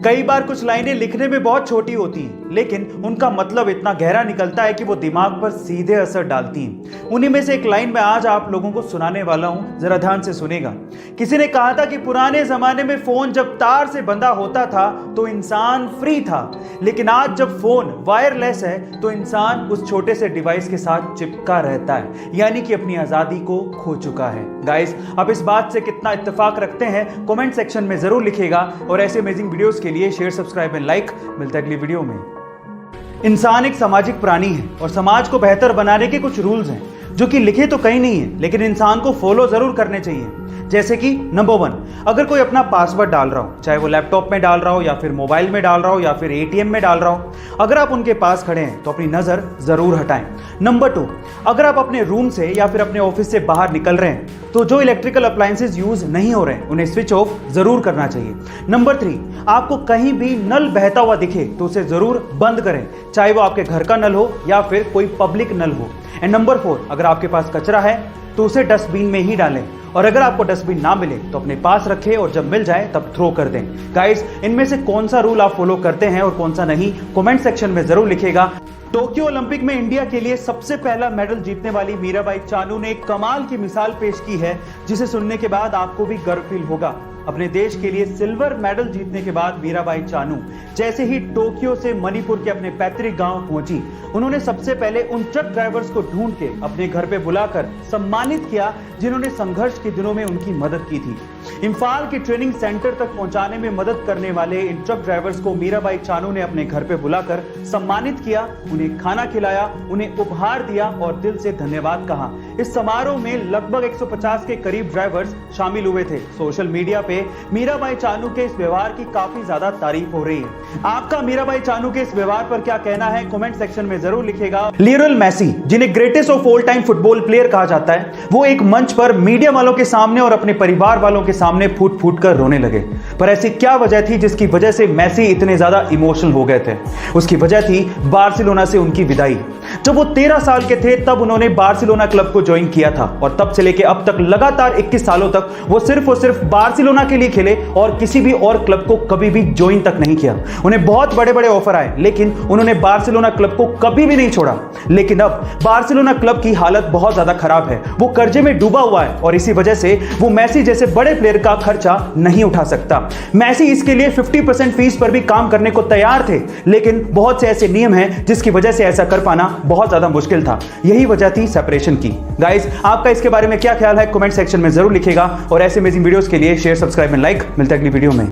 कई बार कुछ लाइनें लिखने में बहुत छोटी होती हैं, लेकिन उनका मतलब इतना गहरा निकलता है कि वो दिमाग पर सीधे असर डालती हैं। उन्हीं में से एक लाइन मैं आज आप लोगों को सुनाने वाला हूं, जरा ध्यान से सुनेगा। किसी ने कहा था कि पुराने जमाने में फोन जब तार से बंधा होता था तो इंसान फ्री था, लेकिन आज जब फोन वायरलेस है तो इंसान उस छोटे से डिवाइस के साथ चिपका रहता है, यानी कि अपनी आजादी को खो चुका है। गाइस, आप इस बात से कितना इत्तेफाक रखते हैं कमेंट सेक्शन में जरूर लिखिएगा, और ऐसे अमेजिंग वीडियोस के लिए शेयर, सब्सक्राइब एंड लाइक। मिलता है अगली वीडियो में। इंसान एक सामाजिक प्राणी है और समाज को बेहतर बनाने के कुछ रूल्स हैं जो कि लिखे तो कहीं नहीं है, लेकिन इंसान को फॉलो जरूर करने चाहिए। जैसे कि नंबर 1, अगर कोई अपना पासवर्ड डाल रहा हो, चाहे वो लैपटॉप में डाल रहा हो या फिर मोबाइल में डाल रहा हो या फिर एटीएम में डाल रहा हो, अगर आप उनके पास खड़े हैं तो अपनी नजर जरूर हटाएं। नंबर 2, अगर आप अपने रूम से या फिर अपने ऑफिस से बाहर निकल रहे हैं तो जो इलेक्ट्रिकल अप्लायंसेज यूज नहीं हो रहे हैं उन्हें स्विच ऑफ जरूर करना चाहिए। नंबर 3, आपको कहीं भी नल बहता हुआ दिखे तो उसे जरूर बंद करें, चाहे वो आपके घर का नल हो या फिर कोई पब्लिक नल हो। एंड नंबर 4, अगर आपके पास कचरा है तो उसे डस्टबिन में ही डालें, और अगर आपको डस्टबिन ना मिले तो अपने पास रखें और जब मिल जाए तब थ्रो कर दें। गाइस, इनमें से कौन सा रूल आप फॉलो करते हैं और कौन सा नहीं, कमेंट सेक्शन में जरूर लिखिएगा। टोक्यो ओलंपिक में इंडिया के लिए सबसे पहला मेडल जीतने वाली मीराबाई चानू ने एक कमाल की मिसाल पेश की है, जिसे सुनने के बाद आपको भी गर्व फील होगा। अपने देश के लिए सिल्वर मेडल जीतने के बाद मीराबाई चानू जैसे ही टोक्यो से मणिपुर के अपने पैतृक गांव पहुंची, उन्होंने सबसे पहले उन ट्रक ड्राइवर्स को ढूंढ के अपने घर पे बुलाकर सम्मानित किया जिन्होंने संघर्ष के दिनों में उनकी मदद की थी। इम्फाल के ट्रेनिंग सेंटर तक पहुंचाने में मदद करने वाले इन ट्रक ड्राइवर्स को मीराबाई चानू ने अपने घर पे बुलाकर सम्मानित किया, उन्हें खाना खिलाया, उन्हें उपहार दिया और दिल से धन्यवाद कहा। इस समारोह में लगभग 150 के करीब ड्राइवर्स शामिल हुए थे। सोशल मीडिया पे मीराबाई चानू के इस व्यवहार की काफी ज्यादा तारीफ हो रही है। आपका मीराबाई चानू के इस व्यवहार पर क्या कहना है, कमेंट सेक्शन में जरूर लिखिएगा। लियोनेल मेसी, जिन्हें greatest of all time football player कहा जाता है, वो एक मंच पर मीडिया वालों के सामने और अपने परिवार वालों के सामने फूट फूट कर रोने लगे। पर ऐसी क्या वजह थी जिसकी वजह से मेसी इतने ज्यादा इमोशनल हो गए थे? उसकी वजह थी बार्सिलोना से उनकी विदाई। जब वो 13 साल के थे तब उन्होंने बार्सिलोना क्लब को ज्वाइन किया था, और तब से लेकर अब तक लगातार 21 सालों तक वो सिर्फ और सिर्फ बार्सिलोना के लिए खेले और किसी भी और क्लब को कभी भी ज्वाइन तक नहीं किया। उन्हें बहुत बड़े बड़े ऑफर आए, लेकिन उन्होंने बार्सिलोना क्लब को कभी भी नहीं छोड़ा। लेकिन अब बार्सिलोना क्लब की हालत बहुत ज्यादा खराब है, वो कर्जे में डूबा हुआ है और इसी वजह से वो मेसी जैसे बड़े प्लेयर का खर्चा नहीं उठा सकता। मेसी इसके लिए 50% फीस पर भी काम करने को तैयार थे, लेकिन बहुत से ऐसे नियम हैं जिसकी वजह से ऐसा कर पाना बहुत ज्यादा मुश्किल था। यही वजह थी सेपरेशन की। गाइस, आपका इसके बारे में क्या ख्याल है, कमेंट सेक्शन में जरूर लिखिएगा, और ऐसे अमेजिंग वीडियोस के लिए शेयर, सब्सक्राइब एंड लाइक। मिलते हैं अगली वीडियो में।